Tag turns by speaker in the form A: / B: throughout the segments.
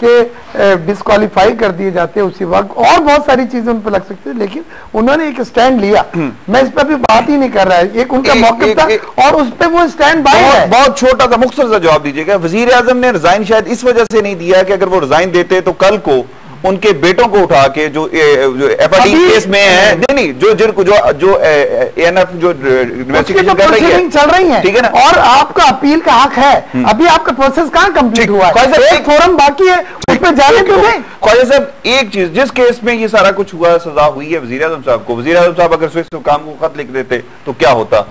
A: के डिस्क्वालीफाई कर दिए जाते हैं उसी वक्त, और बहुत सारी चीजें उन पर लग सकती है, लेकिन उन्होंने एक स्टैंड लिया। मैं इस पर भी बात ही नहीं कर रहा है, एक उनका मौक़िफ़ था और उस पर वो स्टैंड बाय है।
B: बहुत छोटा सा मुख्तसर सा जवाब दीजिएगा। वजीर आजम ने रिजाइन शायद इस वजह से नहीं दिया कि अगर वो रिजाइन देते तो कल को उनके बेटों को उठा के जो एफआईडी केस में है, नहीं जो एएनएफ जो इन्वेस्टिगेशन कर रही है,
A: चल रही है, ठीक है ना, और आपका अपील का हक है। अभी आपका प्रोसेस कहां कंप्लीट हुआ है, एक फोरम बाकी है, उस पर जाने तो दें।
B: ख्वाजा साहब एक चीज, जिस केस में ये सारा कुछ हुआ, सजा हुई है वजीर आजम साहब को, वजीर आजम साहब अगर स्विस हुकाम को खत लिख देते तो क्या होता?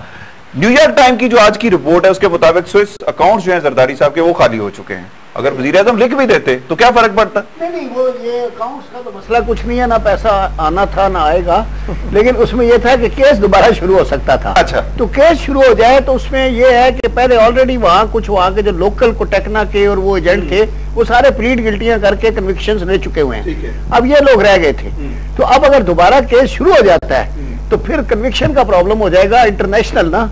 B: न्यूयॉर्क टाइम की जो आज की रिपोर्ट है उसके मुताबिक स्विस अकाउंट्स जो है जरदारी साहब के वो खाली हो चुके हैं। अगर वजीर आजम लिख भी देते तो क्या फर्क पड़ता?
C: नहीं, वो ये अकाउंट्स का तो मसला कुछ नहीं है, ना पैसा आना था ना आएगा, लेकिन उसमें यह था कि केस दोबारा शुरू हो सकता था।
B: अच्छा, तो
C: केस शुरू हो जाए तो उसमें यह है कि पहले ऑलरेडी वहां कुछ वहां के जो लोकल कोटेक्ना के और वो एजेंट थे वो सारे प्लीड गिल्टियां करके कन्विक्शंस ले चुके हुए हैं। अब ये लोग रह गए थे, तो अब अगर दोबारा केस शुरू हो जाता है तो फिर कन्विक्शन का प्रॉब्लम हो जाएगा इंटरनेशनल ना,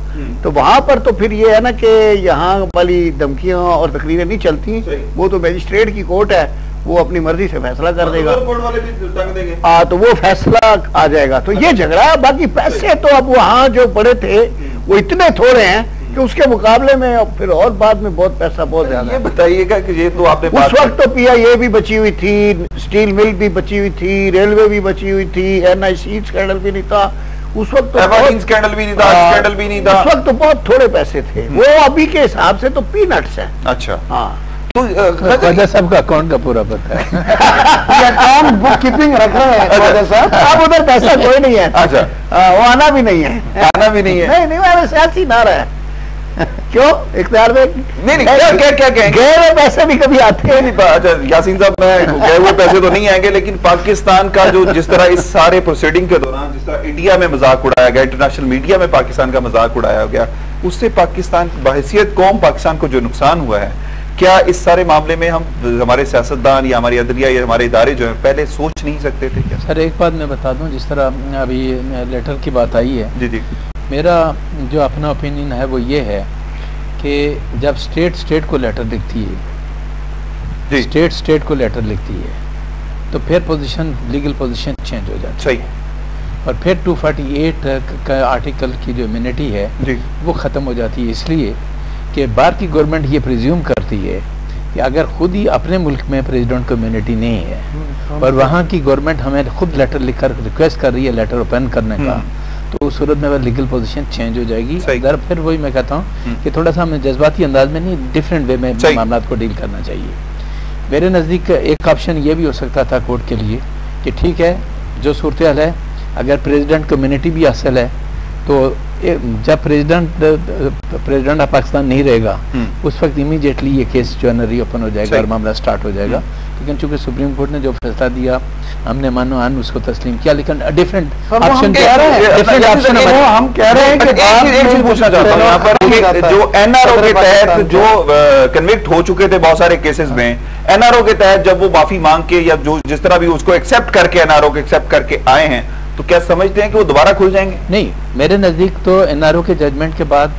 C: तो वहां पर तो फिर ये है ना कि यहाँ वाली धमकियां और तकरीरें नहीं चलती, वो तो मैजिस्ट्रेट की कोर्ट है, वो अपनी मर्जी से फैसला कर देगा। तो वो फैसला आ जाएगा, तो ये झगड़ा। बाकी पैसे तो अब वहाँ जो पड़े थे वो इतने थोड़े हैं कि उसके मुकाबले में फिर और बाद में बहुत पैसा बहुत ज्यादा।
B: ये बताइएगा कि ये तो आपने
C: उस वक्त तो पीआईए भी बची हुई थी, स्टील मिल भी बची हुई थी, रेलवे भी बची हुई थी, एनआईसी स्कैंडल भी नहीं था उस वक्त, तो
B: स्कैंडल भी नहीं था, स्कैंडल भी नहीं था
C: उस वक्त, तो बहुत थोड़े पैसे थे वो, अभी के हिसाब से तो पीनट्स है।
B: अच्छा,
C: हाँ,
D: तो ख्वाजा साहब का अकाउंट का पूरा पता है,
A: अकाउंट बुक कीपिंग रख रहे हैं ख्वाजा साहब।
C: अब उधर पैसा कोई नहीं है।
B: अच्छा,
C: वो आना भी नहीं है,
B: आना भी नहीं है।
C: नहीं वो सियासी ना रहा है। क्यों इख्तियार में
B: नहीं क्या
C: गए हुए पैसे भी कभी आते हैं नहीं।
B: अच्छा यासीन साहब, मैं गए हुए पैसे तो नहीं आएंगे, लेकिन पाकिस्तान का जो जिस तरह इस सारे प्रोसीडिंग के दौरान जिस तरह इंडिया में मजाक उड़ाया गया, इंटरनेशनल मीडिया में पाकिस्तान का मजाक उड़ाया गया, उससे पाकिस्तान बहैसियत कौम पाकिस्तान को जो नुकसान हुआ है, क्या इस सारे मामले में हम हमारे सियासतदान या हमारी अदलिया या हमारे इदारे जो है पहले सोच नहीं सकते थे क्या?
D: सर एक बात मैं बता दूं, जिस तरह अभी लेटर की बात आई है,
B: जी,
D: मेरा जो अपना ओपिनियन है वो ये है कि जब स्टेट को लेटर लिखती है, स्टेट को लेटर लिखती है, तो फिर पोजीशन, लीगल पोजीशन चेंज हो जाती है।
B: सही।
D: और फिर 248 का आर्टिकल की जो इम्यूनिटी है वो ख़त्म हो जाती है, इसलिए कि बाहर की गवर्नमेंट ये प्रिज्यूम करती है कि अगर खुद ही अपने मुल्क में प्रेसिडेंट को इम्यूनिटी नहीं है और वहाँ की गवर्नमेंट हमें खुद लेटर लिखकर रिक्वेस्ट कर रही है लेटर ओपन करने का, तो उस सूरत में वह लीगल पोजीशन चेंज हो जाएगी। अगर फिर वही मैं कहता हूँ कि थोड़ा सा हमें जज्बाती अंदाज में नहीं, डिफरेंट वे में मामला को डील करना चाहिए। मेरे नज़दीक एक ऑप्शन ये भी हो सकता था कोर्ट के लिए कि ठीक है, जो सूरत हाल है, अगर प्रेसिडेंट को इम्यूनिटी भी हासिल है तो जब प्रेसिडेंट ऑफ पाकिस्तान नहीं रहेगा उस वक्त इमीडिएटली ये केस जो है ना रीओपन हो जाएगा और मामला स्टार्ट हो जाएगा। लेकिन चूंकि सुप्रीम कोर्ट ने जो फैसला दिया हमने मानो उसको तस्लीम किया, लेकिन डिफरेंट ऑप्शन कह रहे हैं, डिफरेंट ऑप्शन हम कह रहे हैं कि
B: एक चीज पूछना चाहता हूं यहाँ पर, जो एनआरओ के तहत जो कन्विक्ट हो चुके थे बहुत सारे केसेस में, एनआरओ के तहत जब वो माफी मांग के या जो जिस तरह भी उसको एक्सेप्ट करके एनआरओ को एक्सेप्ट करके आए हैं, तो क्या समझते हैं कि वो दोबारा खुल जाएंगे?
D: नहीं, मेरे नजदीक तो एनआरओ के जजमेंट के बाद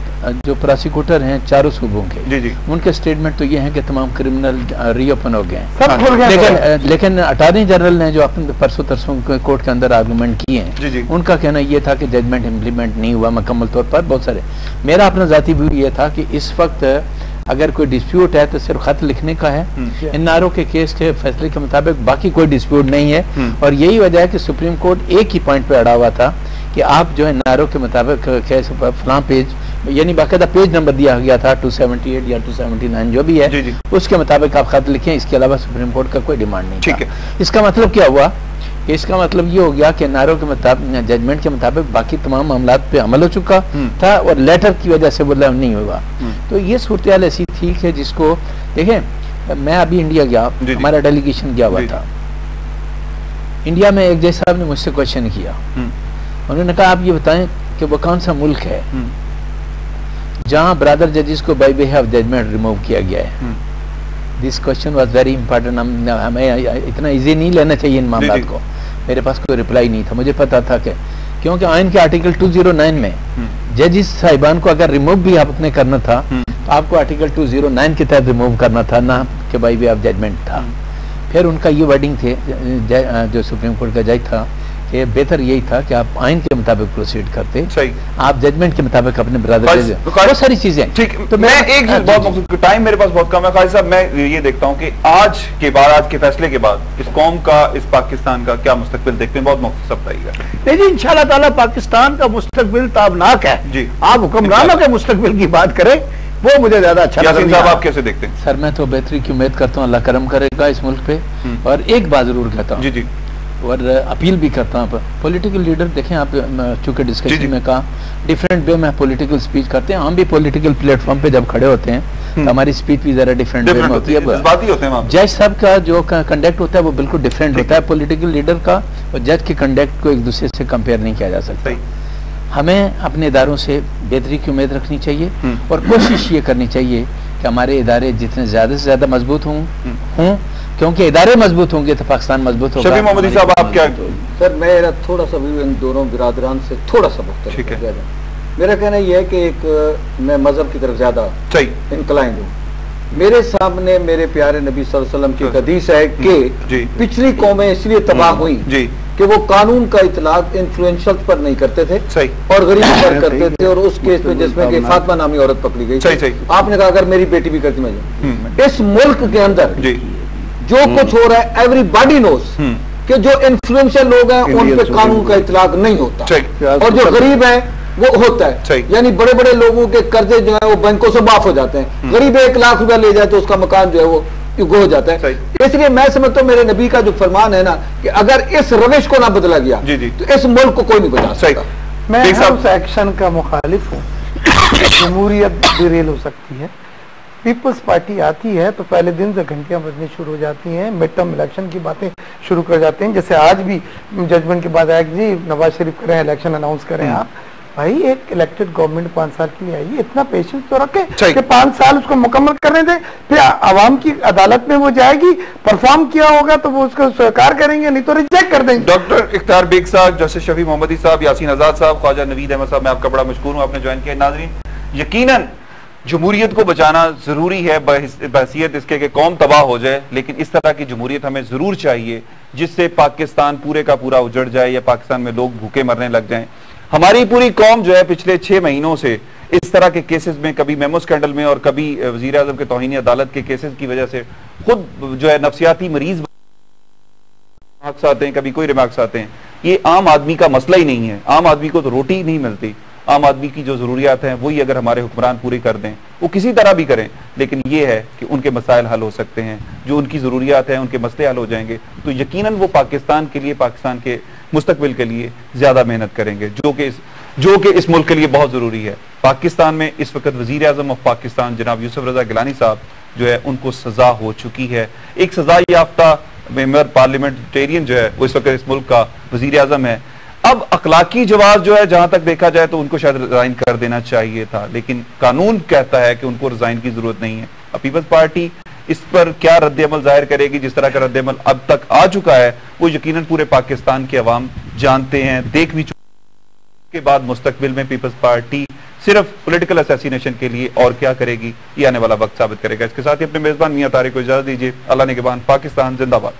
D: जो प्रोसिक्यूटर हैं चारों सूबों के, जी, उनके स्टेटमेंट तो ये हैं कि तमाम क्रिमिनल रीओपन हो गए हैं, लेकिन अटॉर्नी जनरल ने जो अपने परसों तरसों कोर्ट के अंदर आर्गूमेंट किए हैं, उनका कहना ये था कि जजमेंट इम्प्लीमेंट नहीं हुआ मुकम्मल तौर पर। बहुत सारे, मेरा अपना जाती व्यू ये था कि इस वक्त अगर कोई डिस्प्यूट है तो सिर्फ खत लिखने का है, एनआरओ के केस के फैसले के मुताबिक बाकी कोई डिस्प्यूट नहीं है। और यही वजह है कि सुप्रीम कोर्ट एक ही पॉइंट पे अड़ा हुआ था कि आप जो है एनआरओ के मुताबिक केस फलां पेज, यानी बाकायदा पेज नंबर दिया गया था 278 या 279 जो भी है, उसके मुताबिक आप खत लिखें, इसके अलावा सुप्रीम कोर्ट का कोई डिमांड नहीं। ठीक है, इसका मतलब क्या हुआ? इसका मतलब ये हो गया कि एनआरओ के मुताबिक, जजमेंट के मुताबिक बाकी तमाम मामला पे अमल हो चुका था और लेटर की वजह से बोला नहीं हुआ। तो ये सूरत हाल ऐसी थी कि जिसको देखें, मैं अभी इंडिया गया, हमारा डेलीगेशन गया हुआ था इंडिया में। एक जज साहब ने मुझसे क्वेश्चन किया, उन्होंने कहा आप ये बताएं कि वो कौन सा मुल्क है जहां ब्रदर जजेस को by way of judgement remove किया गया है। This question was very important. हमें इतना इजी नहीं लेना चाहिए इन मामलों को। मेरे पास कोई रिप्लाई नहीं था, मुझे पता था कि क्योंकि आइन के आर्टिकल 209 में जजेस साहिबान को अगर रिमूव भी आपने करना था तो आपको आर्टिकल 209 के तहत रिमूव करना था, ना कि बाय वे ऑफ जजमेंट था। फिर उनका ये वर्डिंग थे जो सुप्रीम कोर्ट का जज था कि बेहतर यही था कि आप आइन के मुताबिक प्रोसीड करते, सही, आप जजमेंट के मुताबिक अपने ब्रदर बहुत सारी चीजें।
B: ठीक, तो मैं एक बहुत टाइम मेरे पास बहुत कम है खालिद साहब, मैं ये देखता हूँ कि आज के बाद, आज के फैसले के बाद इस कौम का, इस पाकिस्तान का क्या मुस्तकबिल देखते हैं? बहुत मुख्तसर बताइएगा।
C: नहीं जी, इंशाल्लाह ताला पाकिस्तान का मुस्तकबिल ताबनाक है जी। आप हुक्मरानों के मुस्तकबिल की बात करें, वो मुझे ज्यादा अच्छा
B: लगता है। आप कैसे देखते हैं?
D: सर मैं तो बेहतरी की उम्मीद करता हूँ, अल्लाह करम करेगा इस मुल्क पे। और एक बात जरूर कहता हूँ जी जी, और अपील भी करता हूँ, पॉलिटिकल लीडर देखें आप, चूंकि डिस्कशन में कहा डिफरेंट वे में पॉलिटिकल स्पीच करते हैं, हम भी पॉलिटिकल प्लेटफॉर्म पे जब खड़े होते हैं तो हमारी स्पीच भी जरा डिफरेंट वे में होती है। जज साहब का जो कंडक्ट होता है वो बिल्कुल डिफरेंट होता है पॉलिटिकल लीडर का, और जज के कंडक्ट को एक दूसरे से कंपेयर नहीं किया जा सकता। हमें अपने इदारों से बेहतरी की उम्मीद रखनी चाहिए और कोशिश ये करनी चाहिए कि हमारे इदारे जितने ज्यादा से ज्यादा मजबूत हों, क्योंकि इदारे मजबूत होंगे तो पाकिस्तान मजबूत होगा।
B: शफी मोहम्मदी साहब आप क्या?
E: सर मेरा थोड़ा सा भी इन दोनों बिरादरान से थोड़ा सा मुख्तलिफ है। मेरा कहना यह है कि एक मैं मजहब की तरफ ज्यादा इंक्लाइंड हूँ। मेरे सामने मेरे प्यारे नबी सल्लल्लाहु अलैहि वसल्लम की एक हदीस है कि पिछली कौमें इसलिए तबाह हुई कि वो कानून का इतलाक इन्फ्लुएंशियल पर नहीं करते थे और गरीब पर करते थे, और उस केस में जिसमें कि फातिमा नामी औरत पकड़ी गई, आपने कहा अगर मेरी बेटी भी करती मैं। इस मुल्क के अंदर जो कुछ हो रहा है एवरीबॉडी नोज कि जो इन्फ्लुएंशियल लोग हैं उन पे कानून का इतलाक नहीं होता, और जो गरीब है वो होता है। यानी बड़े बड़े लोगों के कर्जे जो है वो बैंकों से माफ हो जाते हैं। गरीब 1 लाख रुपया ले जाए तो उसका मकान जो है वो हो जाता है। इसलिए मैं समझता हूँ मेरे नबी का जो फरमान है ना कि अगर इस रविश को ना बदला गया तो इस मुल्क को कोई नहीं बचा सकता।
A: मैं उस एक्शन का मुखालिफ हूँ। जमहूरियत डिरेल हो सकती है, पीपल्स पार्टी आती है तो पहले दिन से घंटियां बजनी शुरू हो जाती हैं, मिड टर्म इलेक्शन की बातें शुरू कर जाते हैं। जैसे आज भी जजमेंट के बाद आया जी नवाज शरीफ करें, इलेक्शन अनाउंस करें। आप भाई एक इलेक्टेड गवर्नमेंट 5 साल के लिए आई, इतना पेशेंस तो रखे कि 5 साल उसको मुकम्मल करने दें, फिर आवाम की अदालत में वो जाएगी, परफॉर्म किया होगा तो वो उसको स्वीकार करेंगे, नहीं तो रिजेक्ट कर देंगे।
B: डॉक्टर इख्तियार बेग साहब, जस्टिस शफी मोहम्मदी साहब, यासीन आजाद साहब, ख्वाजा नवीद अहमद साहब, मैं आपका बड़ा मशकूर हूँ, आपने ज्वाइन किया। नाज़रीन, यकीनन जमहूरियत को बचाना जरूरी है बहसीयत इसके कि कौम तबाह हो जाए, लेकिन इस तरह की जमहूरियत हमें जरूर चाहिए जिससे पाकिस्तान पूरे का पूरा उजड़ जाए या पाकिस्तान में लोग भूखे मरने लग जाएं। हमारी पूरी कौम जो है पिछले 6 महीनों से इस तरह के केसेस में, कभी मेमो स्कैंडल में और कभी वजीर आजम के तौहीन अदालत के केसेस की वजह से खुद जो है नफ्सियाती मरीज रिमार्क्स आते हैं, कभी कोई रिमार्क्स आते हैं। ये आम आदमी का मसला ही नहीं है, आम आदमी को तो रोटी ही नहीं मिलती। आम आदमी की जो जरूरियात हैं वही अगर हमारे हुक्मरान पूरी कर दें, वो किसी तरह भी करें, लेकिन ये है कि उनके मसाइल हल हो सकते हैं, जो उनकी जरूरियात हैं उनके मसले हल हो जाएंगे, तो यकीनन वो पाकिस्तान के लिए, पाकिस्तान के मुस्तकबिल के लिए ज्यादा मेहनत करेंगे, जो कि इस मुल्क के लिए बहुत जरूरी है। पाकिस्तान में इस वक्त वजीर आजम ऑफ पाकिस्तान जनाब यूसुफ रजा गिलानी साहब जो है उनको सजा हो चुकी है। एक सजा याफ्ता मेंबर पार्लियामेंटेरियन जो है वो इस वक्त इस मुल्क का वजीर आजम है। अब अखलाकी जवाब जो है, जहां तक देखा जाए तो उनको शायद रिजाइन कर देना चाहिए था, लेकिन कानून कहता है कि उनको रिजाइन की जरूरत नहीं है। अब पीपल्स पार्टी इस पर क्या रद्द-ए-अमल जाहिर करेगी, जिस तरह का रद्द-ए-अमल अब तक आ चुका है वो यकीनन पूरे पाकिस्तान के अवाम जानते हैं, देख भी चुके। के बाद मुस्तकबिल में पीपल्स पार्टी सिर्फ पॉलिटिकल असैसिनेशन के लिए और क्या करेगी, ये आने वाला वक्त साबित करेगा। इसके साथ ही अपने मेजबान मियां तारिक को इजाजत दीजिए। अल्लाह निगहबान। पाकिस्तान जिंदाबाद।